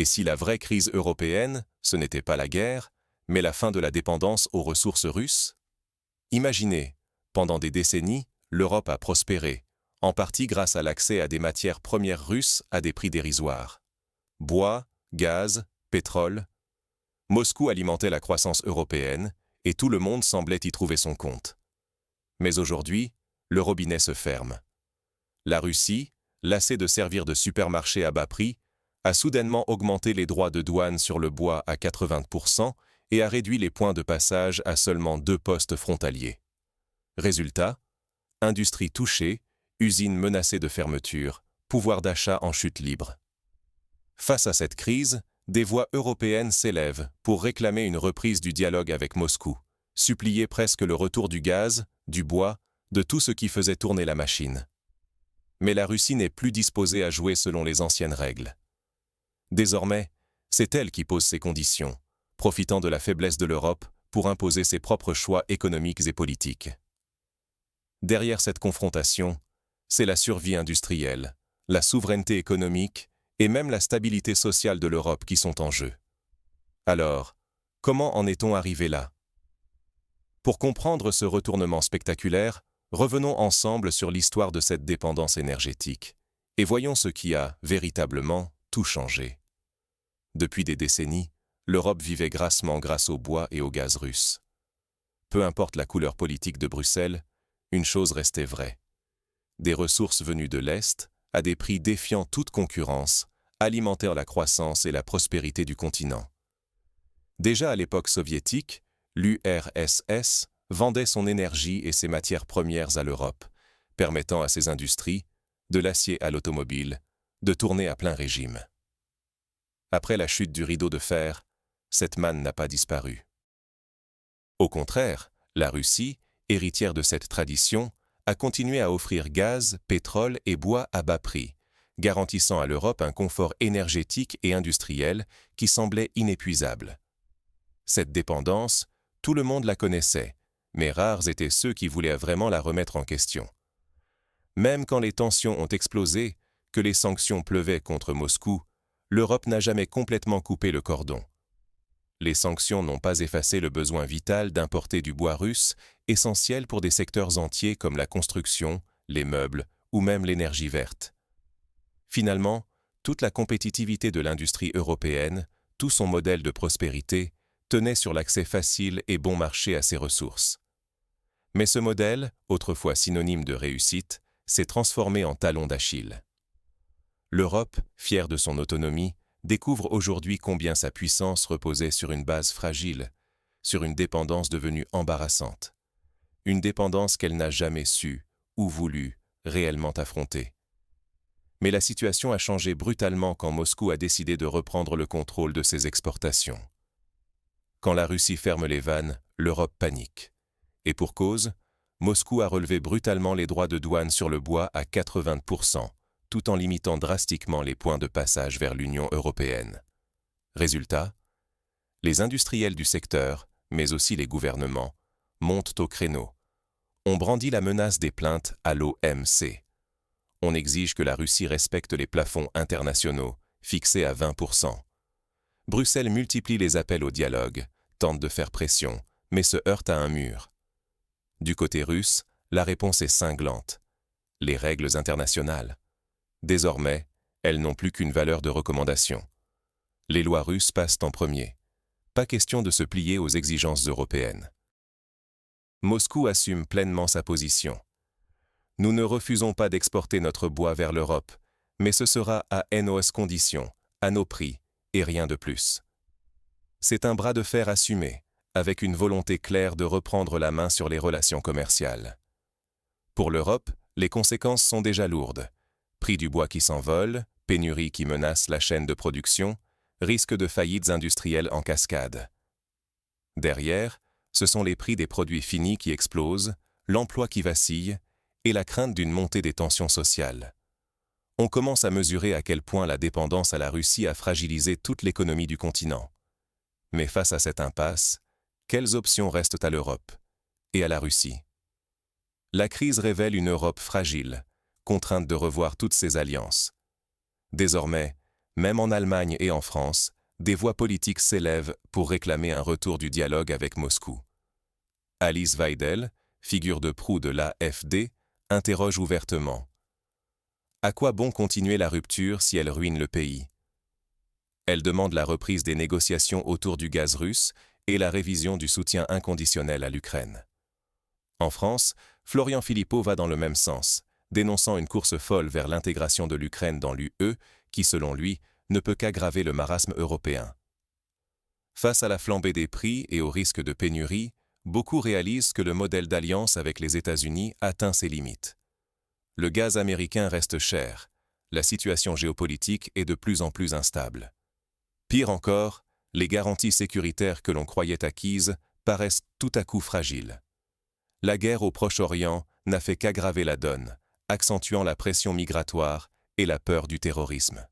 Et si la vraie crise européenne, ce n'était pas la guerre, mais la fin de la dépendance aux ressources russes? Imaginez, pendant des décennies, l'Europe a prospéré, en partie grâce à l'accès à des matières premières russes à des prix dérisoires. Bois, gaz, pétrole. Moscou alimentait la croissance européenne, et tout le monde semblait y trouver son compte. Mais aujourd'hui, le robinet se ferme. La Russie, lassée de servir de supermarché à bas prix, a soudainement augmenté les droits de douane sur le bois à 80% et a réduit les points de passage à seulement 2 postes frontaliers. Résultat, industrie touchée, usines menacées de fermeture, pouvoir d'achat en chute libre. Face à cette crise, des voix européennes s'élèvent pour réclamer une reprise du dialogue avec Moscou, supplier presque le retour du gaz, du bois, de tout ce qui faisait tourner la machine. Mais la Russie n'est plus disposée à jouer selon les anciennes règles. Désormais, c'est elle qui pose ses conditions, profitant de la faiblesse de l'Europe pour imposer ses propres choix économiques et politiques. Derrière cette confrontation, c'est la survie industrielle, la souveraineté économique et même la stabilité sociale de l'Europe qui sont en jeu. Alors, comment en est-on arrivé là? Pour comprendre ce retournement spectaculaire, revenons ensemble sur l'histoire de cette dépendance énergétique et voyons ce qui a, véritablement, tout changé. Depuis des décennies, l'Europe vivait grassement grâce au bois et au gaz russe. Peu importe la couleur politique de Bruxelles, une chose restait vraie. Des ressources venues de l'Est, à des prix défiant toute concurrence, alimentèrent la croissance et la prospérité du continent. Déjà à l'époque soviétique, l'URSS vendait son énergie et ses matières premières à l'Europe, permettant à ses industries, de l'acier à l'automobile, de tourner à plein régime. Après la chute du rideau de fer, cette manne n'a pas disparu. Au contraire, la Russie, héritière de cette tradition, a continué à offrir gaz, pétrole et bois à bas prix, garantissant à l'Europe un confort énergétique et industriel qui semblait inépuisable. Cette dépendance, tout le monde la connaissait, mais rares étaient ceux qui voulaient vraiment la remettre en question. Même quand les tensions ont explosé, que les sanctions pleuvaient contre Moscou, l'Europe n'a jamais complètement coupé le cordon. Les sanctions n'ont pas effacé le besoin vital d'importer du bois russe, essentiel pour des secteurs entiers comme la construction, les meubles ou même l'énergie verte. Finalement, toute la compétitivité de l'industrie européenne, tout son modèle de prospérité, tenait sur l'accès facile et bon marché à ces ressources. Mais ce modèle, autrefois synonyme de réussite, s'est transformé en talon d'Achille. L'Europe, fière de son autonomie, découvre aujourd'hui combien sa puissance reposait sur une base fragile, sur une dépendance devenue embarrassante. Une dépendance qu'elle n'a jamais su, ou voulu, réellement affronter. Mais la situation a changé brutalement quand Moscou a décidé de reprendre le contrôle de ses exportations. Quand la Russie ferme les vannes, l'Europe panique. Et pour cause, Moscou a relevé brutalement les droits de douane sur le bois à 80%, tout en limitant drastiquement les points de passage vers l'Union européenne. Résultat, les industriels du secteur, mais aussi les gouvernements, montent au créneau. On brandit la menace des plaintes à l'OMC. On exige que la Russie respecte les plafonds internationaux, fixés à 20%. Bruxelles multiplie les appels au dialogue, tente de faire pression, mais se heurte à un mur. Du côté russe, la réponse est cinglante. Les règles internationales. Désormais, elles n'ont plus qu'une valeur de recommandation. Les lois russes passent en premier. Pas question de se plier aux exigences européennes. Moscou assume pleinement sa position. Nous ne refusons pas d'exporter notre bois vers l'Europe, mais ce sera à nos conditions, à nos prix, et rien de plus. C'est un bras de fer assumé, avec une volonté claire de reprendre la main sur les relations commerciales. Pour l'Europe, les conséquences sont déjà lourdes. Prix du bois qui s'envole, pénurie qui menace la chaîne de production, risque de faillites industrielles en cascade. Derrière, ce sont les prix des produits finis qui explosent, l'emploi qui vacille et la crainte d'une montée des tensions sociales. On commence à mesurer à quel point la dépendance à la Russie a fragilisé toute l'économie du continent. Mais face à cette impasse, quelles options restent à l'Europe et à la Russie? La crise révèle une Europe fragile, contrainte de revoir toutes ses alliances. Désormais, Même en Allemagne et en France, des voix politiques s'élèvent pour réclamer un retour du dialogue avec Moscou. Alice Weidel, figure de proue de l'AfD, interroge ouvertement. À quoi bon continuer la rupture si elle ruine le pays? Elle demande la reprise des négociations autour du gaz russe et la révision du soutien inconditionnel à l'Ukraine. En France, Florian Philippot va dans le même sens, dénonçant une course folle vers l'intégration de l'Ukraine dans l'UE, qui, selon lui, ne peut qu'aggraver le marasme européen. Face à la flambée des prix et au risque de pénurie, beaucoup réalisent que le modèle d'alliance avec les États-Unis atteint ses limites. Le gaz américain reste cher, la situation géopolitique est de plus en plus instable. Pire encore, les garanties sécuritaires que l'on croyait acquises paraissent tout à coup fragiles. La guerre au Proche-Orient n'a fait qu'aggraver la donne, accentuant la pression migratoire et la peur du terrorisme.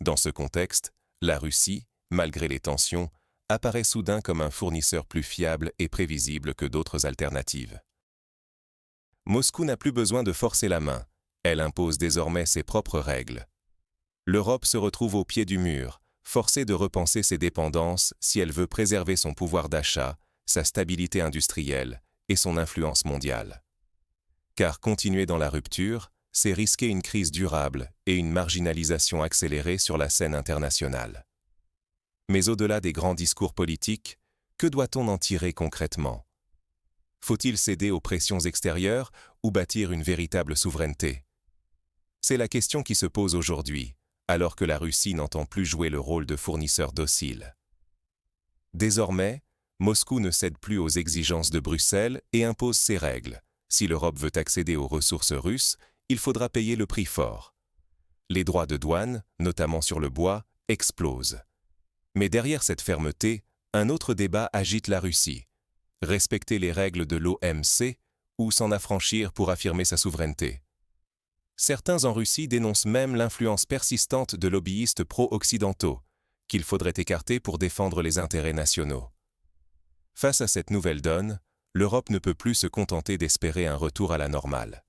Dans ce contexte, la Russie, malgré les tensions, apparaît soudain comme un fournisseur plus fiable et prévisible que d'autres alternatives. Moscou n'a plus besoin de forcer la main, elle impose désormais ses propres règles. L'Europe se retrouve au pied du mur, forcée de repenser ses dépendances si elle veut préserver son pouvoir d'achat, sa stabilité industrielle et son influence mondiale. Car continuer dans la rupture, c'est risquer une crise durable et une marginalisation accélérée sur la scène internationale. Mais au-delà des grands discours politiques, que doit-on en tirer concrètement? Faut-il céder aux pressions extérieures ou bâtir une véritable souveraineté? C'est la question qui se pose aujourd'hui, alors que la Russie n'entend plus jouer le rôle de fournisseur docile. Désormais, Moscou ne cède plus aux exigences de Bruxelles et impose ses règles. Si l'Europe veut accéder aux ressources russes, il faudra payer le prix fort. Les droits de douane, notamment sur le bois, explosent. Mais derrière cette fermeté, un autre débat agite la Russie. Respecter les règles de l'OMC ou s'en affranchir pour affirmer sa souveraineté. Certains en Russie dénoncent même l'influence persistante de lobbyistes pro-occidentaux, qu'il faudrait écarter pour défendre les intérêts nationaux. Face à cette nouvelle donne, l'Europe ne peut plus se contenter d'espérer un retour à la normale.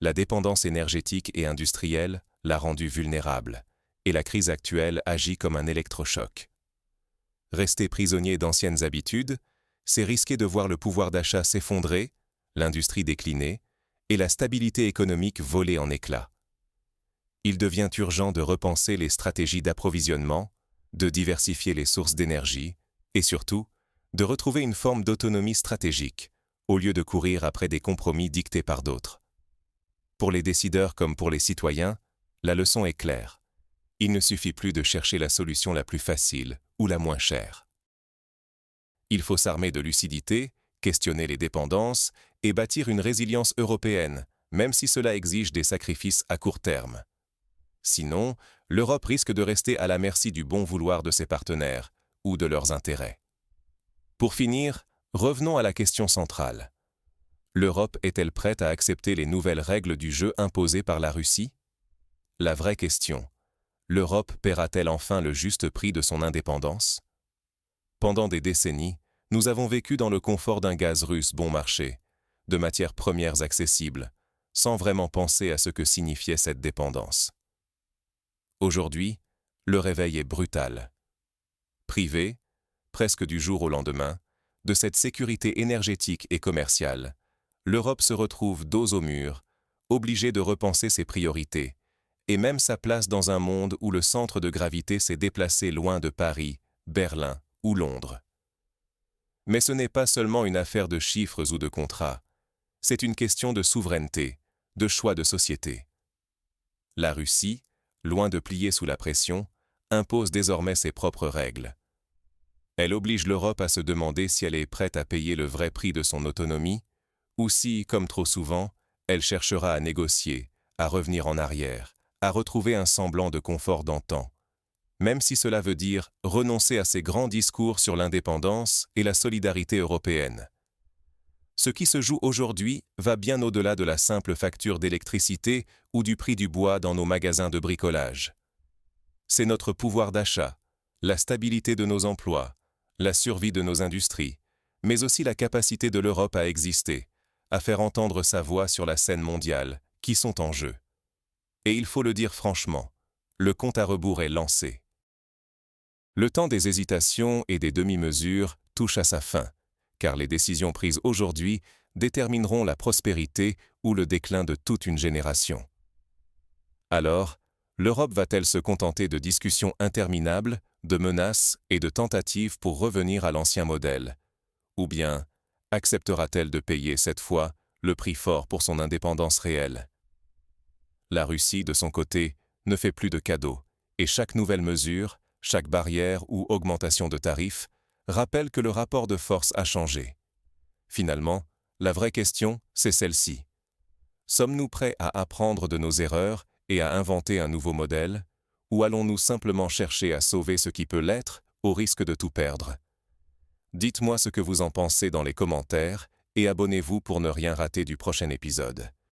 La dépendance énergétique et industrielle l'a rendue vulnérable, et la crise actuelle agit comme un électrochoc. Rester prisonnier d'anciennes habitudes, c'est risquer de voir le pouvoir d'achat s'effondrer, l'industrie décliner, et la stabilité économique voler en éclats. Il devient urgent de repenser les stratégies d'approvisionnement, de diversifier les sources d'énergie, et surtout, de retrouver une forme d'autonomie stratégique, au lieu de courir après des compromis dictés par d'autres. Pour les décideurs comme pour les citoyens, la leçon est claire. Il ne suffit plus de chercher la solution la plus facile ou la moins chère. Il faut s'armer de lucidité, questionner les dépendances et bâtir une résilience européenne, même si cela exige des sacrifices à court terme. Sinon, l'Europe risque de rester à la merci du bon vouloir de ses partenaires ou de leurs intérêts. Pour finir, revenons à la question centrale. L'Europe est-elle prête à accepter les nouvelles règles du jeu imposées par la Russie? La vraie question, l'Europe paiera-t-elle enfin le juste prix de son indépendance? Pendant des décennies, nous avons vécu dans le confort d'un gaz russe bon marché, de matières premières accessibles, sans vraiment penser à ce que signifiait cette dépendance. Aujourd'hui, le réveil est brutal. Privée, presque du jour au lendemain, de cette sécurité énergétique et commerciale, l'Europe se retrouve dos au mur, obligée de repenser ses priorités, et même sa place dans un monde où le centre de gravité s'est déplacé loin de Paris, Berlin ou Londres. Mais ce n'est pas seulement une affaire de chiffres ou de contrats, c'est une question de souveraineté, de choix de société. La Russie, loin de plier sous la pression, impose désormais ses propres règles. Elle oblige l'Europe à se demander si elle est prête à payer le vrai prix de son autonomie, ou si, comme trop souvent, elle cherchera à négocier, à revenir en arrière, à retrouver un semblant de confort d'antan, même si cela veut dire renoncer à ses grands discours sur l'indépendance et la solidarité européenne. Ce qui se joue aujourd'hui va bien au-delà de la simple facture d'électricité ou du prix du bois dans nos magasins de bricolage. C'est notre pouvoir d'achat, la stabilité de nos emplois, la survie de nos industries, mais aussi la capacité de l'Europe à exister, à faire entendre sa voix sur la scène mondiale, qui sont en jeu. Et il faut le dire franchement, Le compte à rebours est lancé. Le temps des hésitations et des demi-mesures touche à sa fin, car les décisions prises aujourd'hui détermineront la prospérité ou le déclin de toute une génération. Alors, l'Europe va-t-elle se contenter de discussions interminables, de menaces et de tentatives pour revenir à l'ancien modèle? Ou bien, acceptera-t-elle de payer cette fois le prix fort pour son indépendance réelle? La Russie, de son côté, ne fait plus de cadeaux, et chaque nouvelle mesure, chaque barrière ou augmentation de tarifs rappelle que le rapport de force a changé. Finalement, la vraie question, c'est celle-ci. Sommes-nous prêts à apprendre de nos erreurs et à inventer un nouveau modèle, ou allons-nous simplement chercher à sauver ce qui peut l'être au risque de tout perdre? Dites-moi ce que vous en pensez dans les commentaires et abonnez-vous pour ne rien rater du prochain épisode.